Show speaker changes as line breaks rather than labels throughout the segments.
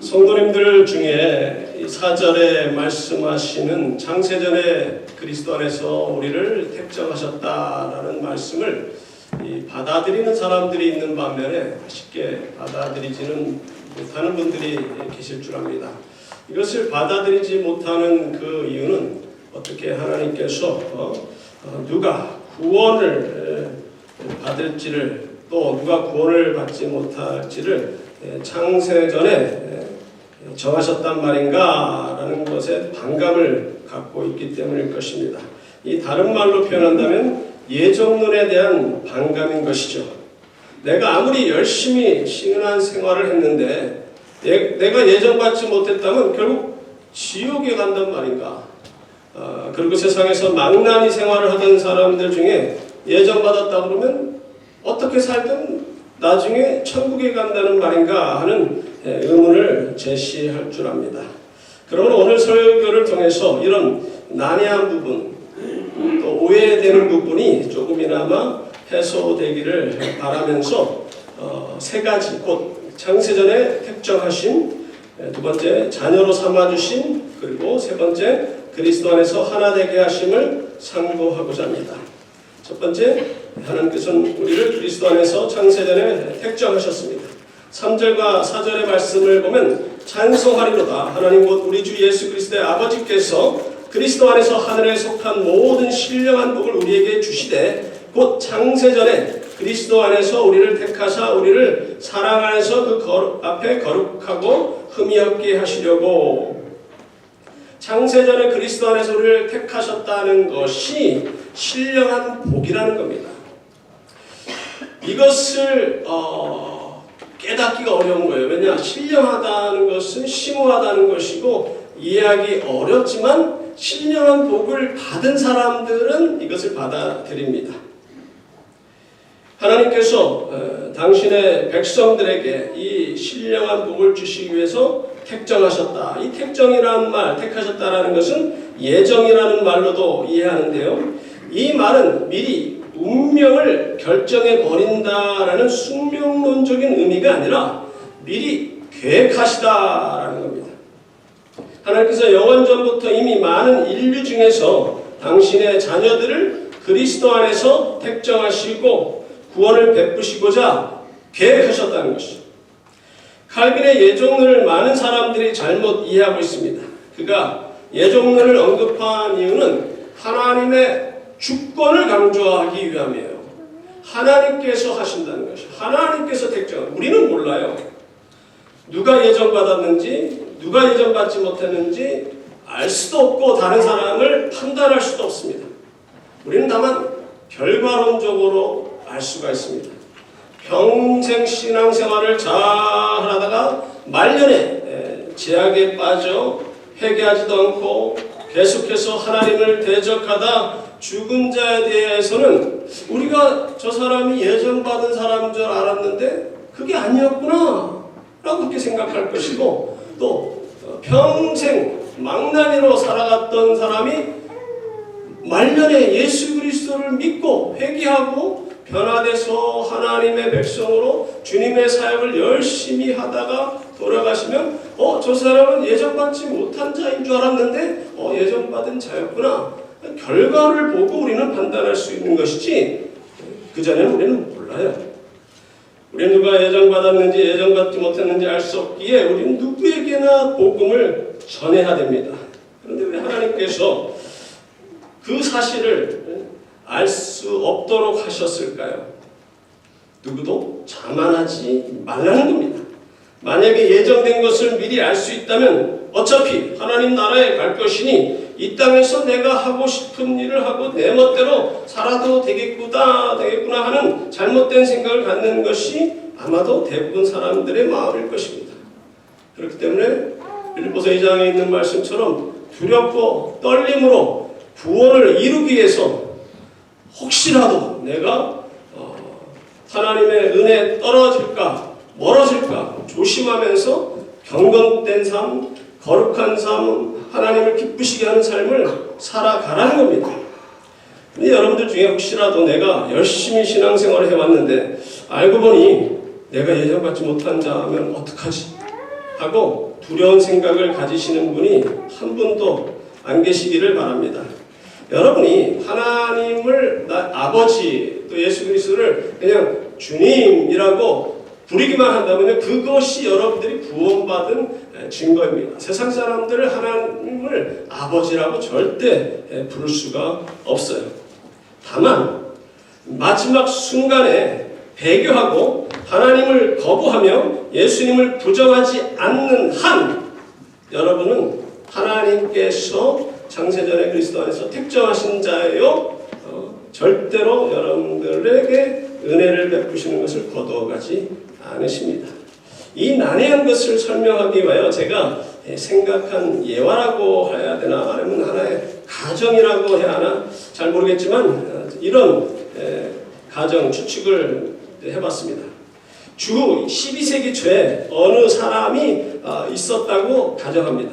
성도님들 중에 이 4절에 말씀하시는 창세전에 그리스도 안에서 우리를 택정하셨다라는 말씀을 받아들이는 사람들이 있는 반면에 쉽게 받아들이지는 못하는 분들이 계실 줄 압니다. 이것을 받아들이지 못하는 그 이유는 어떻게 하나님께서 누가 구원을 받을지를 또 누가 구원을 받지 못할지를 창세전에 정하셨단 말인가 라는 것에 반감을 갖고 있기 때문일 것입니다. 이 다른 말로 표현한다면 예정론에 대한 반감인 것이죠. 내가 아무리 열심히 신앙 생활을 했는데 내가 예정받지 못했다면 결국 지옥에 간단 말인가. 그리고 세상에서 망나니 생활을 하던 사람들 중에 예정받았다 그러면 어떻게 살든 나중에 천국에 간다는 말인가 하는 의문을 제시할 줄 압니다. 그러므로 오늘 설교를 통해서 이런 난해한 부분 또 오해되는 부분이 조금이나마 해소되기를 바라면서 세 가지 곧 창세전에 택정하신 두 번째 자녀로 삼아주신 그리고 세 번째 그리스도 안에서 하나 되게 하심을 상고하고자 합니다. 첫 번째 하나님께서는 우리를 그리스도 안에서 창세전에 택정하셨습니다. 3절과 4절의 말씀을 보면 찬송하리로다 하나님 곧 우리 주 예수 그리스도의 아버지께서 그리스도 안에서 하늘에 속한 모든 신령한 복을 우리에게 주시되 곧 창세전에 그리스도 안에서 우리를 택하사 우리를 사랑 안에서 그 앞에 거룩하고 흠이 없게 하시려고. 창세전에 그리스도 안에서 우리를 택하셨다는 것이 신령한 복이라는 겁니다. 이것을 깨닫기가 어려운 거예요. 왜냐? 신령하다는 것은 심오하다는 것이고 이해하기 어렵지만 신령한 복을 받은 사람들은 이것을 받아들입니다. 하나님께서 당신의 백성들에게 이 신령한 복을 주시기 위해서 택정하셨다. 이 택정이라는 말, 택하셨다라는 것은 예정이라는 말로도 이해하는데요. 이 말은 미리 운명을 결정해 버린다라는 숙명론적인 의미가 아니라 미리 계획하시다라는 겁니다. 하나님께서 영원전부터 이미 많은 인류 중에서 당신의 자녀들을 그리스도 안에서 택정하시고 구원을 베푸시고자 계획하셨다는 것이죠. 칼빈의 예정론을 많은 사람들이 잘못 이해하고 있습니다. 그가 예정론을 언급한 이유는 하나님의 주권을 강조하기 위함이에요. 하나님께서 하신다는 것이죠. 하나님께서 택정. 우리는 몰라요. 누가 예정받았는지 누가 예정받지 못했는지 알 수도 없고 다른 사람을 판단할 수도 없습니다. 우리는 다만 결과론적으로 알 수가 있습니다. 평생 신앙생활을 잘 하다가 말년에 제약에 빠져 회개하지도 않고 계속해서 하나님을 대적하다 죽은 자에 대해서는 우리가 저 사람이 예정받은 사람인 줄 알았는데 그게 아니었구나 라고 그렇게 생각할 것이고 또 평생 망나니로 살아갔던 사람이 말년에 예수 그리스도를 믿고 회개하고 변화돼서 하나님의 백성으로 주님의 사역을 열심히 하다가 돌아가시면 저 사람은 예정받지 못한 자인 줄 알았는데 예정받은 자였구나. 결과를 보고 우리는 판단할 수 있는 것이지 그전에는 우리는 몰라요. 우리는 누가 예정받았는지 예정받지 못했는지 알 수 없기에 우리는 누구에게나 복음을 전해야 됩니다. 그런데 왜 하나님께서 그 사실을 알 수 없도록 하셨을까요? 누구도 자만하지 말라는 겁니다. 만약에 예정된 것을 미리 알 수 있다면 어차피 하나님 나라에 갈 것이니 이 땅에서 내가 하고 싶은 일을 하고 내 멋대로 살아도 되겠구나 하는 잘못된 생각을 갖는 것이 아마도 대부분 사람들의 마음일 것입니다. 그렇기 때문에 빌립보서 2장에 있는 말씀처럼 두렵고 떨림으로 구원을 이루기 위해서 혹시라도 내가 하나님의 은혜에 떨어질까 멀어질까 조심하면서 경건된 삶, 거룩한 삶, 하나님을 기쁘시게 하는 삶을 살아가라는 겁니다. 근데 여러분들 중에 혹시라도 내가 열심히 신앙생활을 해왔는데 알고 보니 내가 예정받지 못한 자면 어떡하지? 하고 두려운 생각을 가지시는 분이 한 분도 안 계시기를 바랍니다. 여러분이 하나님을 아버지 또 예수 그리스도를 그냥 주님이라고 부르기만 한다면 그것이 여러분들이 구원받은 증거입니다. 세상 사람들을 하나님을 아버지라고 절대 부를 수가 없어요. 다만 마지막 순간에 배교하고 하나님을 거부하며 예수님을 부정하지 않는 한 여러분은 하나님께서 창세전에 그리스도 안에서 택정하신 자예요. 절대로 여러분들에게 은혜를 베푸시는 것을 거두어가지 않으십니다. 이 난해한 것을 설명하기 위하여 제가 생각한 예화라고 해야 되나 아니면 하나의 가정이라고 해야 하나 잘 모르겠지만 이런 가정 추측을 해봤습니다. 주 12세기 초에 어느 사람이 있었다고 가정합니다.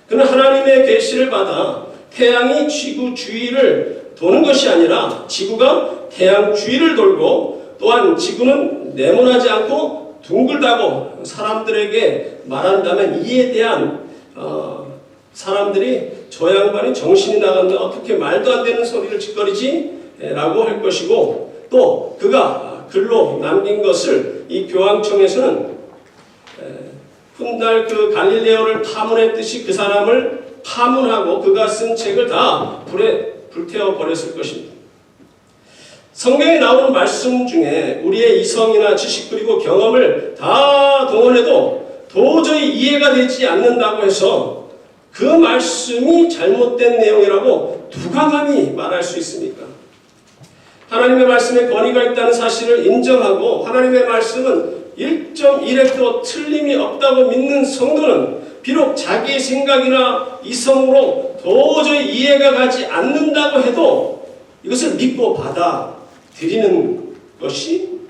그는 하나님의 계시를 받아 태양이 지구 주위를 도는 것이 아니라 지구가 태양 주위를 돌고 또한 지구는 네모나지 않고 둥글다고 사람들에게 말한다면 이에 대한 사람들이 저 양반이 정신이 나간다 어떻게 말도 안 되는 소리를 짓거리지? 라고 할 것이고 또 그가 글로 남긴 것을 이 교황청에서는 훗날 그 갈릴레오를 파문했듯이 그 사람을 파문하고 그가 쓴 책을 다 불에 불태워 버렸을 것입니다. 성경에 나오는 말씀 중에 우리의 이성이나 지식 그리고 경험을 다 동원해도 도저히 이해가 되지 않는다고 해서 그 말씀이 잘못된 내용이라고 누가 감히 말할 수 있습니까? 하나님의 말씀에 권위가 있다는 사실을 인정하고 하나님의 말씀은 1.1획도 틀림이 없다고 믿는 성도는 비록 자기의 생각이나 이성으로 도저히 이해가 가지 않는다고 해도 이것을 믿고 받아들이는 것이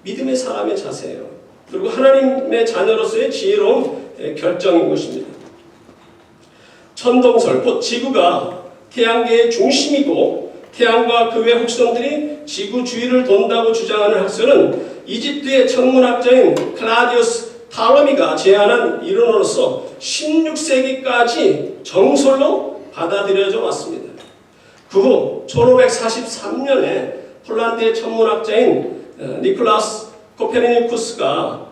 믿음의 사람의 자세예요. 그리고 하나님의 자녀로서의 지혜로운 결정인 것입니다. 천동설, 곧 지구가 태양계의 중심이고 태양과 그 외 혹성들이 지구 주위를 돈다고 주장하는 학설은 이집트의 천문학자인 클라디우스 탈러미가 제안한 이론으로서 16세기까지 정설로 받아들여져 왔습니다. 그 후 1543년에 폴란드의 천문학자인 니콜라스 코페르니쿠스가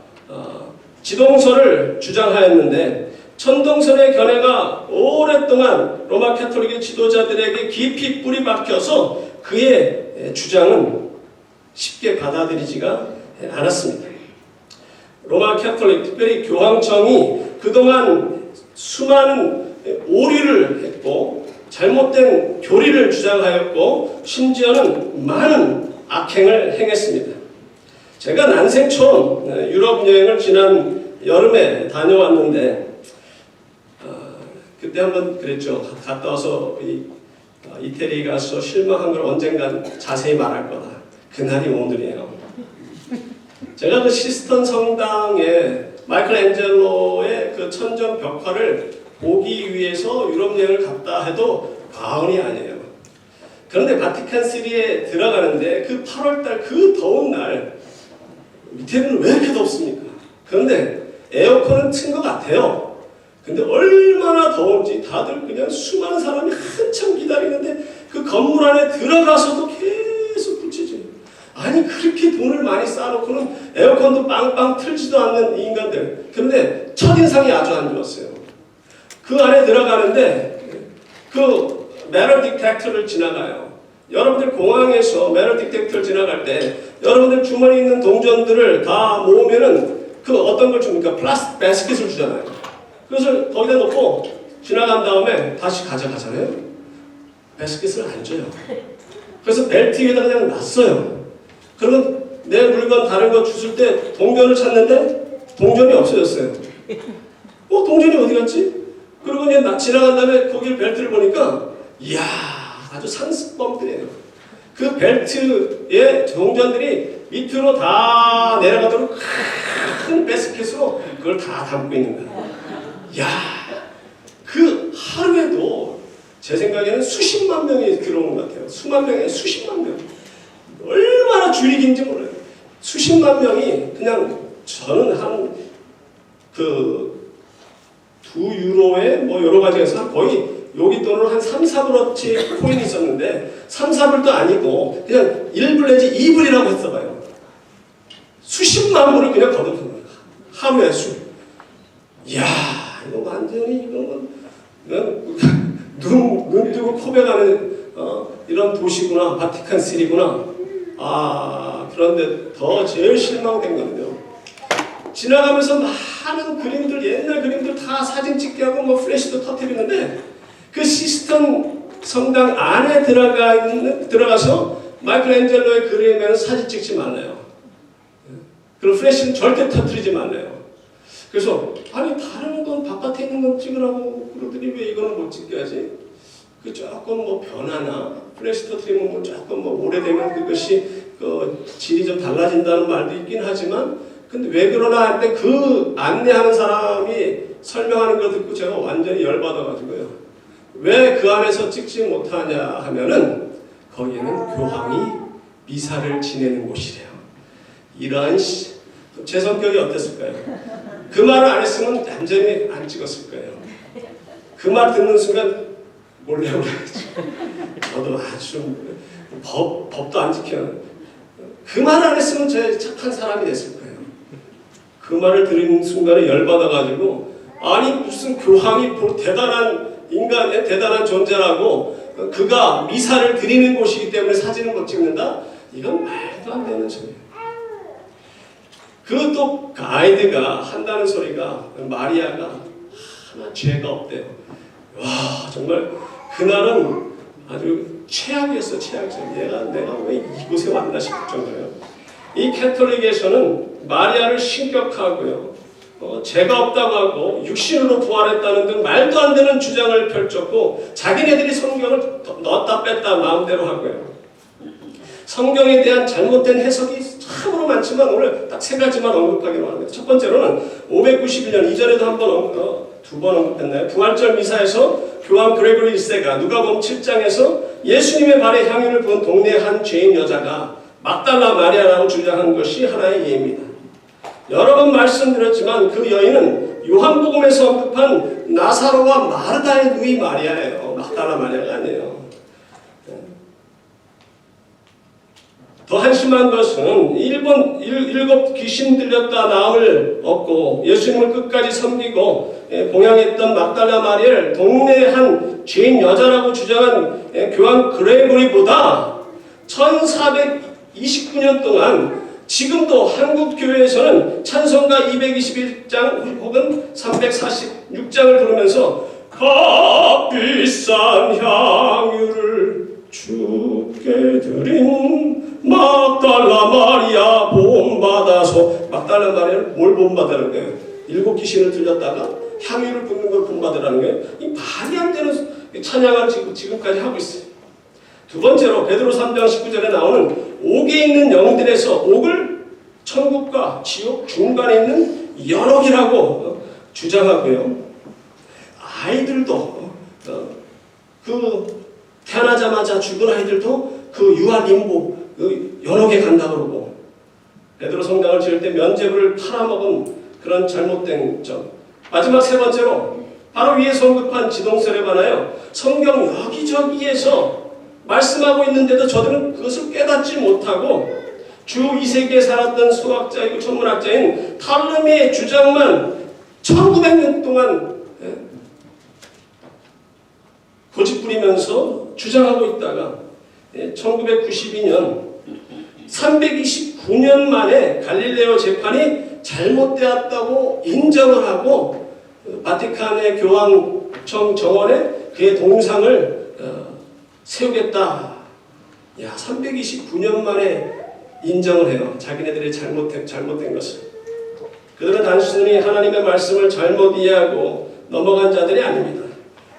지동설을 주장하였는데 천동설의 견해가 오랫동안 로마 가톨릭의 지도자들에게 깊이 뿌리 박혀서 그의 주장은 쉽게 받아들이지가 않았습니다. 로마 가톨릭, 특별히 교황청이 그동안 수많은 오류를 했고 잘못된 교리를 주장하였고 심지어는 많은 악행을 행했습니다. 제가 난생 처음 유럽 여행을 지난 여름에 다녀왔는데 그때 한번 그랬죠. 갔다 와서 이태리 가서 실망한 걸 언젠간 자세히 말할 거다. 그날이 오늘이에요. 제가 그 시스턴 성당에 마이클앤젤로의 그 천정 벽화를 보기 위해서 유럽 여행을 갔다 해도 과언이 아니에요. 그런데 바티칸시티에 들어가는데 그 8월달 그 더운 날 밑에는 왜 이렇게 덥습니까? 그런데 에어컨은 튼 것 같아요. 근데 얼마나 더운지 다들 그냥 수많은 사람이 한참 기다리는데 그 건물 안에 들어가서도 계속 붙이지. 아니 그렇게 돈을 많이 쌓아놓고는 에어컨도 빵빵 틀지도 않는 인간들. 그런데 첫인상이 아주 안 좋았어요. 그 안에 들어가는데 그 메럴 디텍터를 지나가요. 여러분들 공항에서 메럴 디텍터를 지나갈 때 여러분들 주머니에 있는 동전들을 다 모으면은 그 어떤 걸 줍니까? 플라스틱 바스켓을 주잖아요. 그래서 거기다 놓고 지나간 다음에 다시 가져가잖아요. 바스켓을 안 줘요. 그래서 벨트 위에다 그냥 놨어요. 그러면 내 물건 다른 거 주실 때 동전을 찾는데 동전이 없어졌어요. 동전이 어디 갔지? 그리고 이제 지나간 다음에 거기 벨트를 보니까 이야 아주 상습범들이에요. 그 벨트에 동전들이 밑으로 다 내려가도록 큰 바스켓으로 그걸 다 담고 있는 거예요. 야, 그 하루에도 제 생각에는 수십만 명이 들어오는 것 같아요. 수만 명에 수십만 명. 얼마나 줄이 긴지 몰라요. 수십만 명이 그냥 저는 한 그 2유로에 뭐 여러 가지에서 거의 여기 돈으로 한 3, 4불어치 코인이 있었는데 3, 4불도 아니고 그냥 1불 내지 2불이라고 했어봐요. 수십만 불을 그냥 거둔 거예요. 하루에 수. 이야, 이거 완전히 이거는 눈 뜨고 코백하는 이런 도시구나, 바티칸시티구나. 그런데 더 제일 실망된 거는요. 지나가면서 많은 그림들, 옛날 그림들 다 사진 찍게 하고 뭐 플래시도 터뜨리는데 그 시스턴 성당 안에 들어가서 마이클앤젤로의 그림에는 사진 찍지 말래요. 그리고 플래시는 절대 터뜨리지 말래요. 그래서 아니 다른 건 바깥에 있는 건 찍으라고 그러더니 왜 이거는 못 찍게 하지? 그 조금 뭐 변화나 플래시 터뜨리면 뭐 조금 뭐 오래되면 그것이 그 질이 좀 달라진다는 말도 있긴 하지만 근데 왜 그러나 할때 그 안내하는 사람이 설명하는 거 듣고 제가 완전히 열받아가지고요. 왜 그 안에서 찍지 못하냐 하면은 거기에는 교황이 미사를 지내는 곳이래요. 이러한 제 성격이 어땠을까요? 그 말을 안 했으면 완전히 안 찍었을 거예요. 그 말 듣는 순간 몰래 올라갔죠. 저도 아주 법도 안 지켜요. 그 말 안 했으면 저 착한 사람이 됐을 거예요. 그 말을 들은 순간에 열받아가지고 아니 무슨 교황이 대단한 인간의 대단한 존재라고 그가 미사를 드리는 곳이기 때문에 사진을 못 찍는다? 이건 말도 안 되는 소리예요. 그 또 가이드가 한다는 소리가 마리아가 하나 죄가 없대요. 와 정말 그날은 아주 최악이었어. 최악이었어. 내가 왜 이곳에 왔나 싶을 정도예요. 이 캐톨릭에서는 마리아를 신격하고요. 죄가 없다고 하고 육신으로 부활했다는 등 말도 안 되는 주장을 펼쳤고 자기네들이 성경을 넣었다 뺐다 마음대로 하고요. 성경에 대한 잘못된 해석이 참으로 많지만 오늘 딱 세 가지만 언급하기로 합니다. 첫 번째로는 591년 이전에도 두 번 언급했나요? 부활절 미사에서 교황 그레고리 1세가 누가복음 7장에서 예수님의 발에 향유를 부은 동네 한 죄인 여자가 막달라 마리아라고 주장한 것이 하나의 예입니다. 여러 번 말씀드렸지만 그 여인은 요한복음에서 언급한 나사로와 마르다의 누이 마리아예요. 막달라 마리아가 아니에요. 더 한심한 것은 일곱 귀신 들렸다 나음을 얻고 예수님을 끝까지 섬기고 봉양했던 막달라 마리아를 동네 한 죄인 여자라고 주장한 교황 그레고리보다 1429년 동안 지금도 한국 교회에서는 찬송가 221장 혹은 346장을 부르면서 값비싼 향유를 주께 드린 막달라 마리아 본받아서 막달라 마리아를 뭘 본받으라는 거예요? 7 귀신을 들렸다가 향유를 붓는 걸 본받으라는 거예요. 이 말이 안 되는 찬양을 지금까지 하고 있어요. 두 번째로 베드로 3장 19절에 나오는 옥에 있는 영들에서 옥을 천국과 지옥 중간에 있는 연옥이라고 주장하고요. 아이들도 그 태어나자마자 죽은 아이들도 그 유아 림보 그 연옥에 간다고 그러고 베드로 성당을 지을 때 면죄부를 팔아먹은 그런 잘못된 점. 마지막 세 번째로 바로 위에서 언급한 지동설에 관하여 성경 여기저기에서 말씀하고 있는데도 저들은 그것을 깨닫지 못하고 주 2세기에 살았던 수학자이고 천문학자인 탈르미의 주장만 1900년 동안 고집부리면서 주장하고 있다가 1992년 329년 만에 갈릴레오 재판이 잘못되었다고 인정을 하고 바티칸의 교황청 정원에 그의 동상을 세우겠다. 329년 만에 인정을 해요. 자기네들이 잘못된 것을. 그들은 단순히 하나님의 말씀을 잘못 이해하고 넘어간 자들이 아닙니다.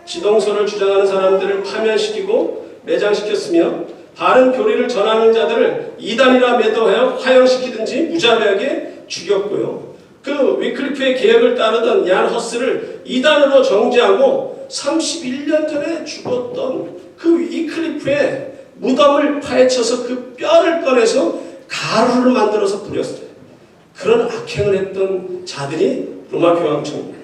지동설을 주장하는 사람들을 파면시키고 매장시켰으며 바른 교리를 전하는 자들을 이단이라 매도하여 화형시키든지 무자비하게 죽였고요. 그 위클리프의 개혁을 따르던 얀 허스를 이단으로 정죄하고 31년 전에 죽었던 그 위클리프의 무덤을 파헤쳐서 그 뼈를 꺼내서 가루를 만들어서 뿌렸어요. 그런 악행을 했던 자들이 로마 교황청입니다.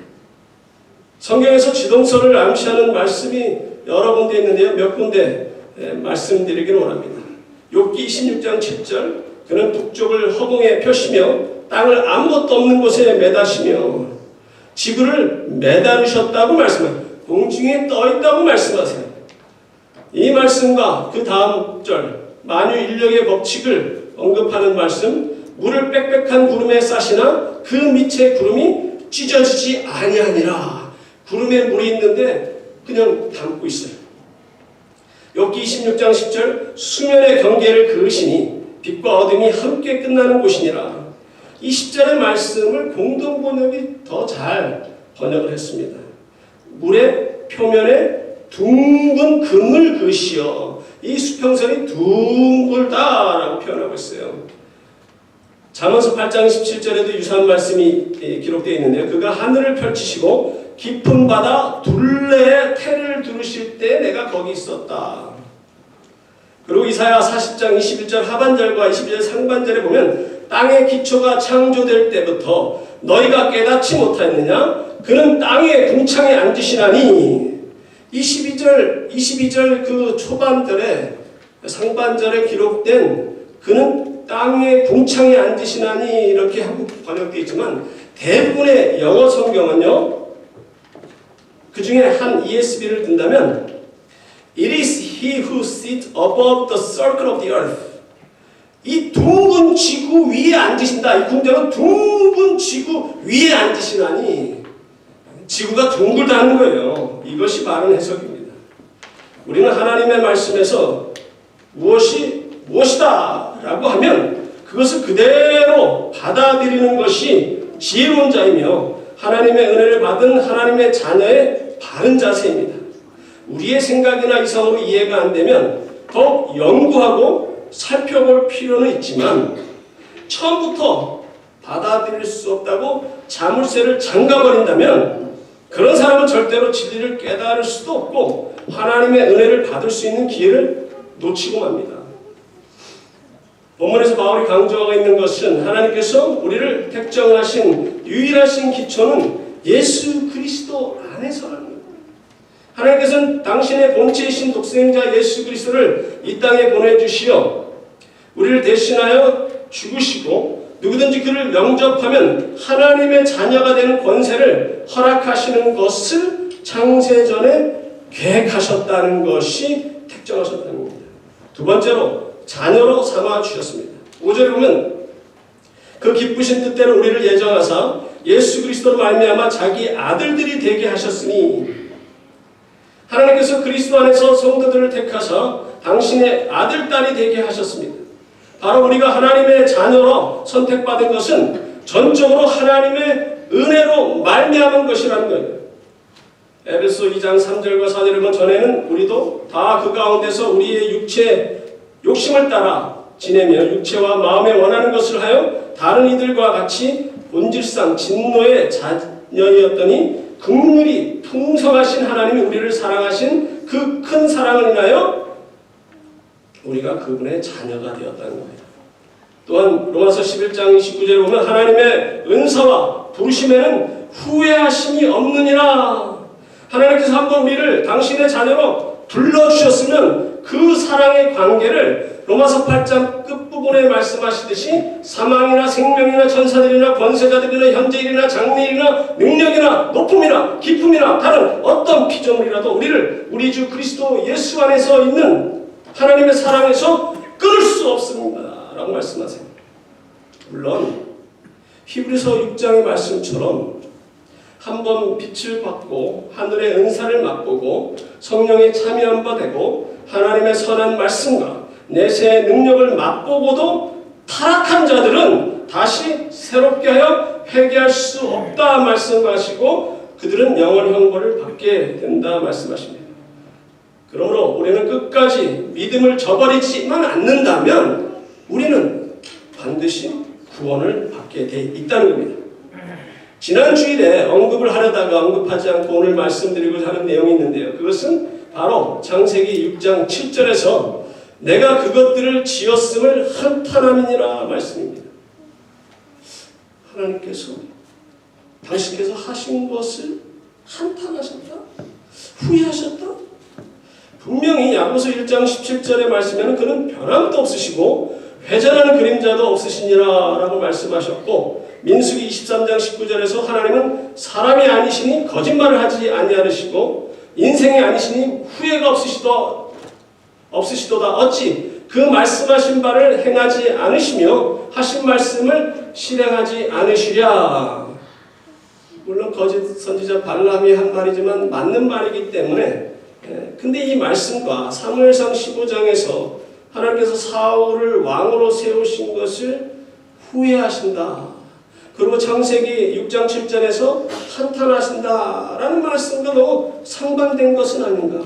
성경에서 지동설을 암시하는 말씀이 여러 군데 있는데요. 몇 군데 말씀드리기를 원합니다. 욥기 26장 7절, 그는 북쪽을 허공에 펴시며 땅을 아무것도 없는 곳에 매다시며 지구를 매다르셨다고 말씀하세요. 공중에 떠 있다고 말씀하세요. 이 말씀과 그 다음 절, 만유 인력의 법칙을 언급하는 말씀, 물을 빽빽한 구름에 싸시나 그 밑에 구름이 찢어지지 아니하니라. 구름에 물이 있는데 그냥 담고 있어요. 욥기 26장 10절, 수면의 경계를 그으시니 빛과 어둠이 함께 끝나는 곳이니라. 이 10절의 말씀을 공동번역이 더 잘 번역을 했습니다. 물의 표면에 둥근 금을 그으시어, 이 수평선이 둥글다라고 표현하고 있어요. 잠언서 8장 17절에도 유사한 말씀이 기록되어 있는데요. 그가 하늘을 펼치시고 깊은 바다 둘레에 태를 두르실 때 내가 거기 있었다. 그리고 이사야 40장 21절 하반절과 22절 상반절에 보면 땅의 기초가 창조될 때부터 너희가 깨닫지 못하였느냐? 그는 땅의 궁창에 앉으시나니. 22절 그 초반절에 상반절에 기록된 그는 땅의 궁창에 앉으시나니 이렇게 한국 번역되어 있지만 대부분의 영어 성경은요, 그 중에 한 ESV를 든다면 It is he who sits above the circle of the earth. 이 둥근 지구 위에 앉으신다. 이 군대는 둥근 지구 위에 앉으시나니, 지구가 둥글다는 거예요. 이것이 바른 해석입니다. 우리는 하나님의 말씀에서 무엇이다 라고 하면 그것을 그대로 받아들이는 것이 지혜로운 자이며 하나님의 은혜를 받은 하나님의 자녀의 바른 자세입니다. 우리의 생각이나 이성으로 이해가 안 되면 더욱 연구하고 살펴볼 필요는 있지만 처음부터 받아들일 수 없다고 자물쇠를 잠가버린다면 그런 사람은 절대로 진리를 깨달을 수도 없고 하나님의 은혜를 받을 수 있는 기회를 놓치고 맙니다. 본문에서 바울이 강조하고 있는 것은 하나님께서 우리를 택정하신 유일하신 기초는 예수 그리스도 안에서라는 거예요. 하나님께서는 당신의 본체이신 독생자 예수 그리스도를 이 땅에 보내주시어 우리를 대신하여 죽으시고 누구든지 그를 영접하면 하나님의 자녀가 되는 권세를 허락하시는 것을 창세전에 계획하셨다는 것이 택정하셨다는 겁니다. 두 번째로 자녀로 삼아주셨습니다. 5절에 보면 그 기쁘신 뜻대로 우리를 예정하사 예수 그리스도로 말미암아 자기 아들들이 되게 하셨으니, 하나님께서 그리스도 안에서 성도들을 택하사 당신의 아들, 딸이 되게 하셨습니다. 바로 우리가 하나님의 자녀로 선택받은 것은 전적으로 하나님의 은혜로 말미암은 것이라는 거예요. 에베소 2장 3절과 4절에 보면 전에는 우리도 다 그 가운데서 우리의 육체 욕심을 따라 지내며 육체와 마음에 원하는 것을 하여 다른 이들과 같이 본질상 진노의 자녀이었더니 긍휼이 풍성하신 하나님이 우리를 사랑하신 그 큰 사랑을 인하여 우리가 그분의 자녀가 되었다는 거예요. 또한 로마서 11장 29절에 보면 하나님의 은사와 부르심에는 후회하심이 없느니라. 하나님께서 한번 우리를 당신의 자녀로 불러주셨으면 그 사랑의 관계를 로마서 8장 끝부분에 말씀하시듯이 사망이나 생명이나 천사들이나 권세자들이나 현재일이나 장래일이나 능력이나 높음이나 깊음이나 다른 어떤 피조물이라도 우리를 우리 주 그리스도 예수 안에서 있는 하나님의 사랑에서 끊을 수 없습니다 라고 말씀하세요. 물론 히브리서 6장의 말씀처럼 한번 빛을 받고 하늘의 은사를 맛보고 성령에 참여한 바 되고 하나님의 선한 말씀과 내세의 능력을 맛보고도 타락한 자들은 다시 새롭게 하여 회개할 수 없다 말씀하시고 그들은 영원히 형벌을 받게 된다 말씀하십니다. 그러므로 우리는 끝까지 믿음을 저버리지만 않는다면 우리는 반드시 구원을 받게 돼 있다는 겁니다. 지난 주일에 언급을 하려다가 언급하지 않고 오늘 말씀드리고자 하는 내용이 있는데요. 그것은 바로 창세기 6장 7절에서 내가 그것들을 지었음을 한탄함이니라 말씀입니다. 하나님께서 당신께서 하신 것을 한탄하셨다? 후회하셨다? 분명히 야고보서 1장 17절의 말씀에는 그는 변함도 없으시고 회전하는 그림자도 없으시니라 라고 말씀하셨고, 민수기 23장 19절에서 하나님은 사람이 아니시니 거짓말을 하지 아니하시고 인생이 아니시니 후회가 없으시도다. 어찌 그 말씀하신 바를 행하지 않으시며 하신 말씀을 실행하지 않으시랴. 물론 거짓 선지자 발람이 한 말이지만 맞는 말이기 때문에, 근데 이 말씀과 사무엘상 15장에서 하나님께서 사울을 왕으로 세우신 것을 후회하신다. 그리고 창세기 6장 7절에서 한탄하신다라는 말씀과 너무 상반된 것은 아닌가.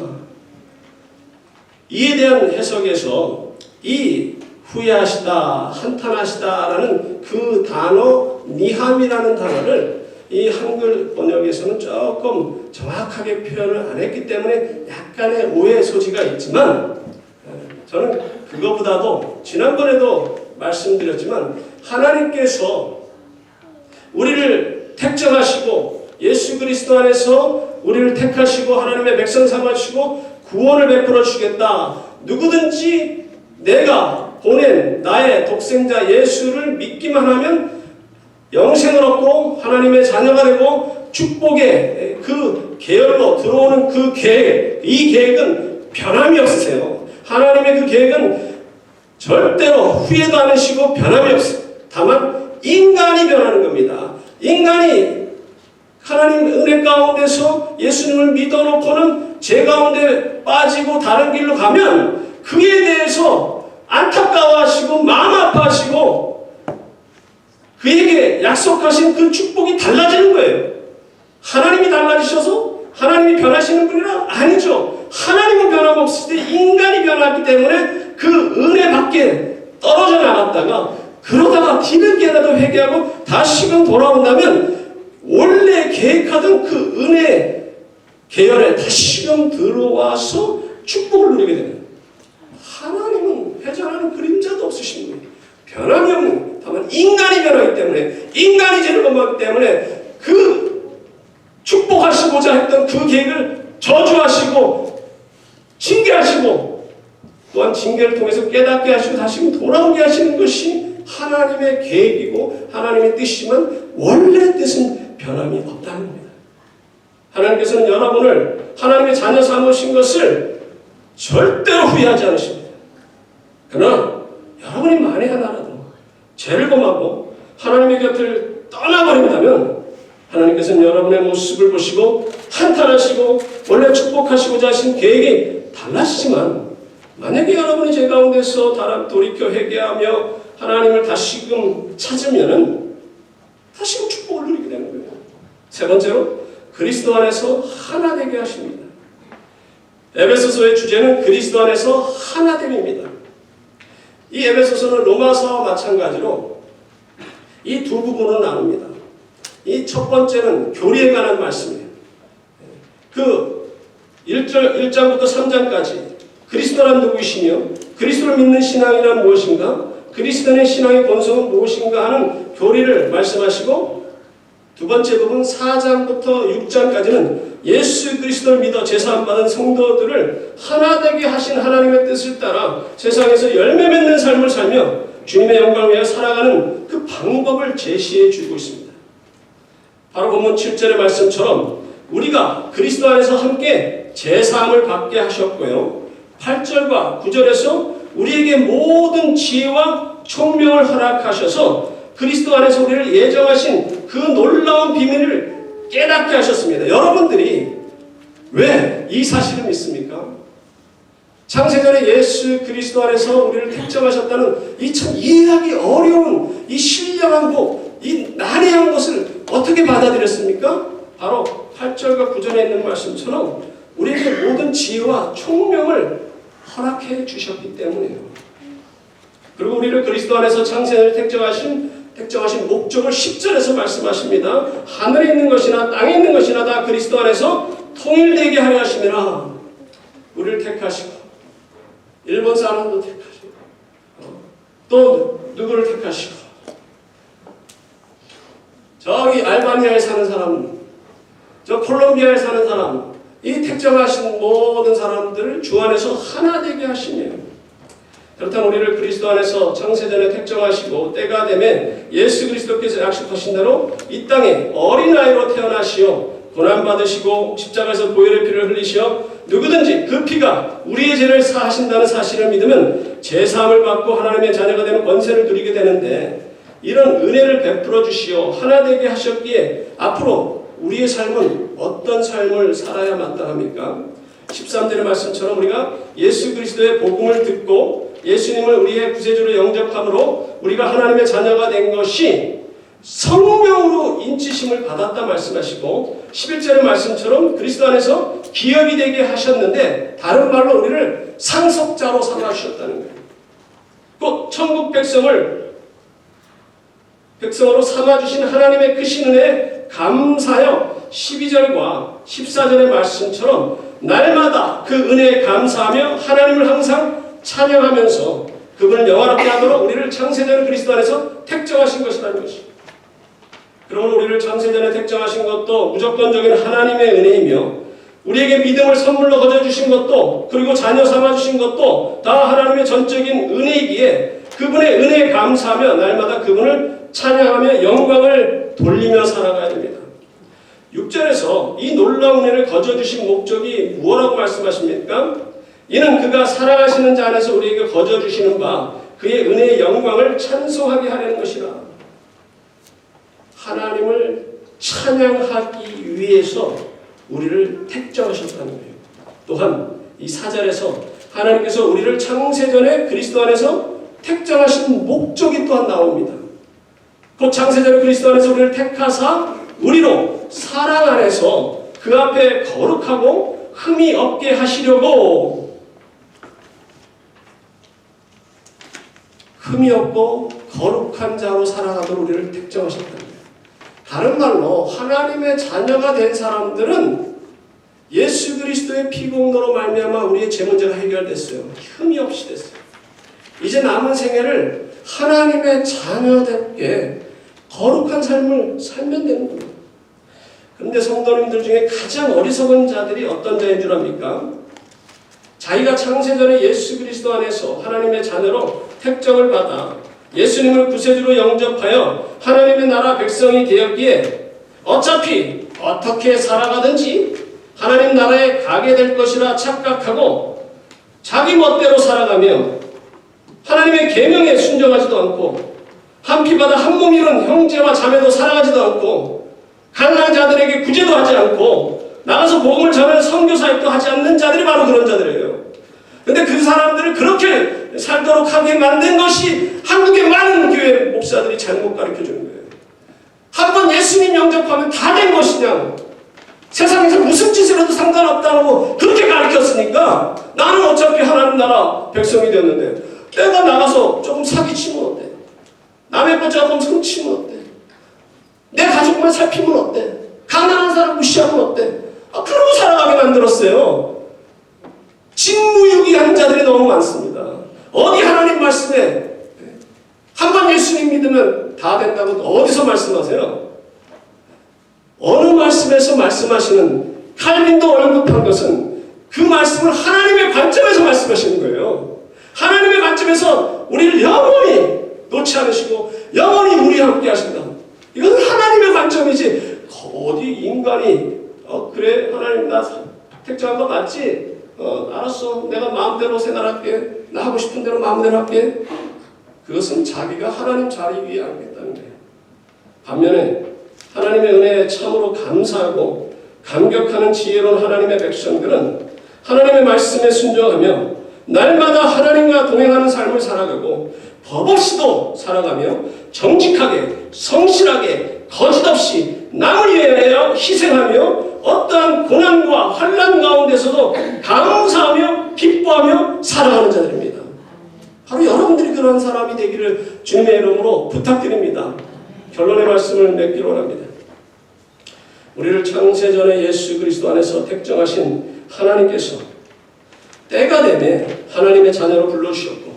이에 대한 해석에서 이 후회하시다, 한탄하시다라는 그 단어, 니함이라는 단어를 이 한글 번역에서는 조금 정확하게 표현을 안 했기 때문에 약간의 오해 소지가 있지만, 저는 그거보다도 지난번에도 말씀드렸지만 하나님께서 우리를 택정하시고 예수 그리스도 안에서 우리를 택하시고 하나님의 백성 삼아주시고 구원을 베풀어 주겠다. 누구든지 내가 보낸 나의 독생자 예수를 믿기만 하면 영생을 얻고 하나님의 자녀가 되고 축복의 그 계열로 들어오는 그 계획, 이 계획은 변함이 없으세요. 하나님의 그 계획은 절대로 후회도 안 하시고 변함이 없어요. 다만 인간이 변하는 겁니다. 인간이 하나님 은혜 가운데서 예수님을 믿어놓고는 죄 가운데 빠지고 다른 길로 가면 그에 대해서 안타까워하시고 마음 아파하시고 그에게 약속하신 그 축복이 달라지는 거예요. 하나님이 달라지셔서 하나님이 변하시는 분이라? 아니죠. 하나님은 변함없을 때 인간이 변하기 때문에 그 은혜 밖에 떨어져 나갔다가 그러다가 뒤늦게라도 회개하고 다시금 돌아온다면 원래 계획하던 그 은혜 계열에 다시금 들어와서 축복을 누리게 되는 거예요. 하나님은 회전하는 그림자도 없으신 거예요. 변함이 없는, 다만 인간이 변하기 때문에, 인간이 죄를 범하기 때문에 그 축복하시고자 했던 그 계획을 저주하시고 징계하시고 또한 징계를 통해서 깨닫게 하시고 다시금 돌아오게 하시는 것이 하나님의 계획이고 하나님의 뜻이지만 원래 뜻은 변함이 없다는 겁니다. 하나님께서는 여러분을 하나님의 자녀 삼으신 것을 절대로 후회하지 않으십니다. 그러나 여러분이 만에 하나라도 죄를 범하고 하나님의 곁을 떠나버린다면 하나님께서는 여러분의 모습을 보시고 한탄하시고 원래 축복하시고자 하신 계획이 달라지지만, 만약에 여러분이 죄 가운데서 돌이켜 회개하며 하나님을 다시금 찾으면은 다시금 축복을 누리게 되는 거예요. 세 번째로 그리스도 안에서 하나 되게 하십니다. 에베소서의 주제는 그리스도 안에서 하나됨입니다. 이 에베소서는 로마서와 마찬가지로 이 두 부분으로 나눕니다. 이 첫 번째는 교리에 관한 말씀이에요. 그 1장부터 3장까지 그리스도란 누구이시며 그리스도를 믿는 신앙이란 무엇인가, 그리스도의 신앙의 본성은 무엇인가 하는 교리를 말씀하시고, 두 번째 부분 4장부터 6장까지는 예수 그리스도를 믿어 제사함 받은 성도들을 하나 되게 하신 하나님의 뜻을 따라 세상에서 열매 맺는 삶을 살며 주님의 영광을 위하여 살아가는 그 방법을 제시해 주고 있습니다. 바로 본문 7절의 말씀처럼 우리가 그리스도 안에서 함께 제사함을 받게 하셨고요, 8절과 9절에서 우리에게 모든 지혜와 총명을 허락하셔서 그리스도 안에서 우리를 예정하신 그 놀라운 비밀을 깨닫게 하셨습니다. 여러분들이 왜 이 사실을 믿습니까? 창세전에 예수 그리스도 안에서 우리를 택정하셨다는 이 참 이해하기 어려운 이 신령한 복, 이 난해한 것을 어떻게 받아들였습니까? 바로 8절과 9절에 있는 말씀처럼 우리에게 모든 지혜와 총명을 허락해 주셨기 때문이에요. 그리고 우리를 그리스도 안에서 창세전에 택정하신 목적을 10절에서 말씀하십니다. 하늘에 있는 것이나 땅에 있는 것이나 다 그리스도 안에서 통일되게 하려 하심이라. 우리를 택하시고 일본 사람도 택하시고 또 누구를 택하시고 저기 알바니아에 사는 사람 저 콜롬비아에 사는 사람, 이 택정하신 모든 사람들을 주 안에서 하나 되게 하시며, 그렇다면 우리를 그리스도 안에서 창세전에 택정하시고 때가 되면 예수 그리스도께서 약속하신 대로 이 땅에 어린아이로 태어나시어 고난받으시고 십자가에서 보혈의 피를 흘리시어 누구든지 그 피가 우리의 죄를 사하신다는 사실을 믿으면 제사함을 받고 하나님의 자녀가 되는 권세를 누리게 되는데, 이런 은혜를 베풀어 주시어 하나 되게 하셨기에 앞으로 우리의 삶은 어떤 삶을 살아야 마땅합니까? 13절의 말씀처럼 우리가 예수 그리스도의 복음을 듣고 예수님을 우리의 구세주로 영접함으로 우리가 하나님의 자녀가 된 것이 성령으로 인치심을 받았다 말씀하시고, 11절의 말씀처럼 그리스도 안에서 기업이 되게 하셨는데 다른 말로 우리를 상속자로 삼아주셨다는 거예요. 곧 천국 백성으로 삼아주신 하나님의 크신 은혜에 감사하여 12절과 14절의 말씀처럼 날마다 그 은혜에 감사하며 하나님을 항상 찬양하면서 그분을 영화롭게 하도록 우리를 창세전 그리스도 안에서 택정하신 것이라는 것입니다. 그러므로 우리를 창세전에 택정하신 것도 무조건적인 하나님의 은혜이며, 우리에게 믿음을 선물로 거저주신 것도, 그리고 자녀 삼아주신 것도 다 하나님의 전적인 은혜이기에 그분의 은혜에 감사하며 날마다 그분을 찬양하며 영광을 돌리며 살아가야 됩니다. 6절에서 이 놀라운 은혜를 거저주신 목적이 무엇라고 말씀하십니까? 이는 그가 사랑하시는 자 안에서 우리에게 거저주시는 바 그의 은혜의 영광을 찬송하게 하려는 것이라. 하나님을 찬양하기 위해서 우리를 택정하셨다는 거예요. 또한 이 4절에서 하나님께서 우리를 창세전에 그리스도 안에서 택정하신 목적이 또한 나옵니다. 곧 창세전에 그리스도 안에서 우리를 택하사 우리로 사랑 안에서 그 앞에 거룩하고 흠이 없게 하시려고, 흠이 없고 거룩한 자로 살아가도록 우리를 택정하셨다는 거예요. 다른 말로 하나님의 자녀가 된 사람들은 예수 그리스도의 피공로로 말미암아 우리의 죄 문제가 해결됐어요. 흠이 없이 됐어요. 이제 남은 생애를 하나님의 자녀답게 거룩한 삶을 살면 되는 겁니다. 그런데 성도님들 중에 가장 어리석은 자들이 어떤 자인 줄 압니까? 자기가 창세전에 예수 그리스도 안에서 하나님의 자녀로 택정을 받아 예수님을 구세주로 영접하여 하나님의 나라 백성이 되었기에 어차피 어떻게 살아가든지 하나님 나라에 가게 될 것이라 착각하고 자기 멋대로 살아가며 하나님의 계명에 순종하지도 않고 한 피바다 한 몸 이룬 형제와 자매도 사랑하지도 않고 가난한 자들에게 구제도 하지 않고 나가서 복음을 전하는 선교사역도 하지 않는 자들이 바로 그런 자들이에요. 근데 그 사람들을 그렇게 살도록 하게 만든 것이 한국의 많은 교회 목사들이 잘못 가르쳐주는 거예요. 한 번 예수님 영접하면 다 된 것이냐, 세상에서 무슨 짓을 해도 상관없다고 그렇게 가르쳤으니까 나는 어차피 하나님 나라 백성이 되었는데 내가 나가서 조금 사기치면 어때? 남의 것 조금 훔치면 어때? 내 가족만 살피면 어때? 가난한 사람 무시하면 어때? 그러고 살아가게 만들었어요. 직무유기한 자들이 너무 많습니다. 어디 하나님 말씀에 한 번 예수님 믿으면 다 된다고 어디서 말씀하세요? 어느 말씀에서 말씀하시는, 칼빈도 언급한 것은 그 말씀을 하나님의 관점에서 말씀하시는 거예요. 하나님의 관점에서 우리를 영원히 놓지 않으시고 영원히 우리와 함께 하신다. 이것은 하나님의 관점이지 어디 인간이 그래 하나님 나 택정한 거 맞지? 알았어, 내가 마음대로 생활할게, 나 하고 싶은 대로 마음대로 할게. 그것은 자기가 하나님 자리 위에 앉겠다는 거예요. 반면에 하나님의 은혜에 참으로 감사하고 감격하는 지혜로운 하나님의 백성들은 하나님의 말씀에 순종하며 날마다 하나님과 동행하는 삶을 살아가고 법없이도 살아가며 정직하게 성실하게 거짓없이 남을 위하여 희생하며 어떠한 고난과 환난 가운데서도 감사하며 기뻐하며 살아가는 자들입니다. 바로 여러분들이 그러한 사람이 되기를 주님의 이름으로 부탁드립니다. 결론의 말씀을 맺기로 합니다. 우리를 창세전에 예수 그리스도 안에서 택정하신 하나님께서 때가 되매 하나님의 자녀로 불러주셨고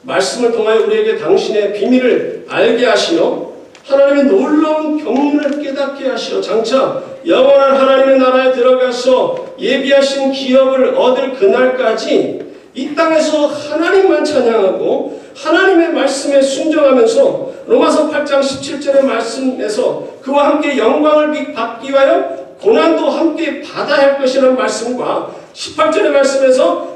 말씀을 통하여 우리에게 당신의 비밀을 알게 하시며 하나님의 놀라운 경륜을 깨닫게 하시어 장차 영원한 하나님의 나라에 들어가서 예비하신 기업을 얻을 그날까지 이 땅에서 하나님만 찬양하고 하나님의 말씀에 순종하면서 로마서 8장 17절의 말씀에서 그와 함께 영광을 받기 위하여 고난도 함께 받아야 할 것이라는 말씀과 18절의 말씀에서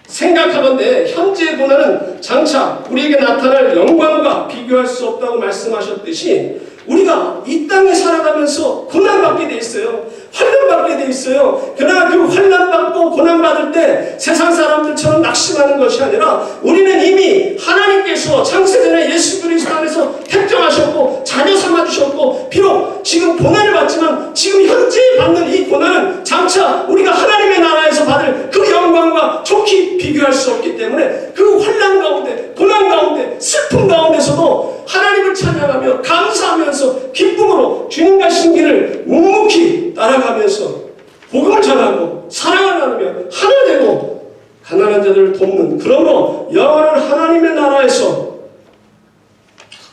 생각하건대 현재의 고난은 장차 우리에게 나타날 영광과 비교할 수 없다고 말씀하셨듯이 우리가 이 땅에 살아가면서 고난받게 돼 있어요. 환난받게 돼 있어요. 그러나 그 환난받고 고난받을 때 세상 사람들처럼 낙심하는 것이 아니라 우리는 이미 하나님께서 창세전에 예수 그리스도 안에서 택정하셨고 자녀 삼아주셨고 비록 지금 고난을 받지만 지금 현재 받는 이 고난은 장차 우리가 하나님의 나라에서 받을 그 영광과 좋게 비교할 수 없기 때문에 그 환난 가운데 고난 가운데 슬픔 가운데서도 하나님을 찬양하며 감사하면서 기쁨으로 주님과 신기를 묵묵히 따라가면서 복음을 전하고 사랑을 나누며 하나 되고 가난한 자들을 돕는 그러므로 영원한 하나님의 나라에서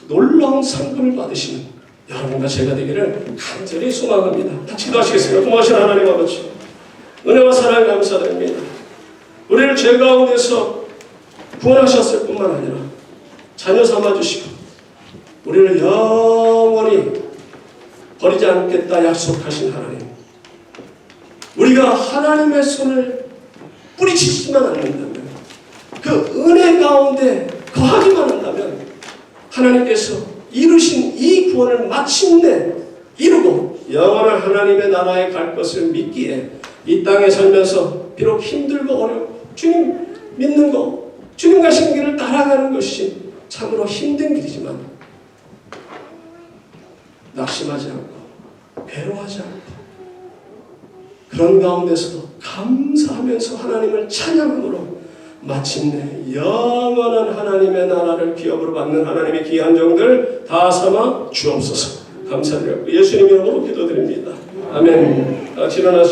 놀라운 상급을 받으시는 여러분과 제가 되기를 간절히 소망합니다. 같이 기도하시겠습니다. 고마우신 하나님 아버지 은혜와 사랑에 감사드립니다. 우리를 죄 가운데서 구원하셨을 뿐만 아니라 자녀 삼아주시고 우리를 영원히 버리지 않겠다 약속하신 하나님, 우리가 하나님의 손을 뿌리치지만 않는다면 그 은혜 가운데 거하기만 한다면 하나님께서 이루신 이 구원을 마침내 이루고 영원한 하나님의 나라에 갈 것을 믿기에 이 땅에 살면서 비록 힘들고 어렵고 주님 믿는 거 주님 가신 길을 따라가는 것이 참으로 힘든 길이지만 낙심하지 않고 괴로워하지 않고 그런 가운데서도 감사하면서 하나님을 찬양함으로 마침내 영원한 하나님의 나라를 기업으로 받는 하나님의 귀한 종들 다 삼아 주옵소서. 감사드리고 예수님 이름으로 기도드립니다. 아멘. 일어나서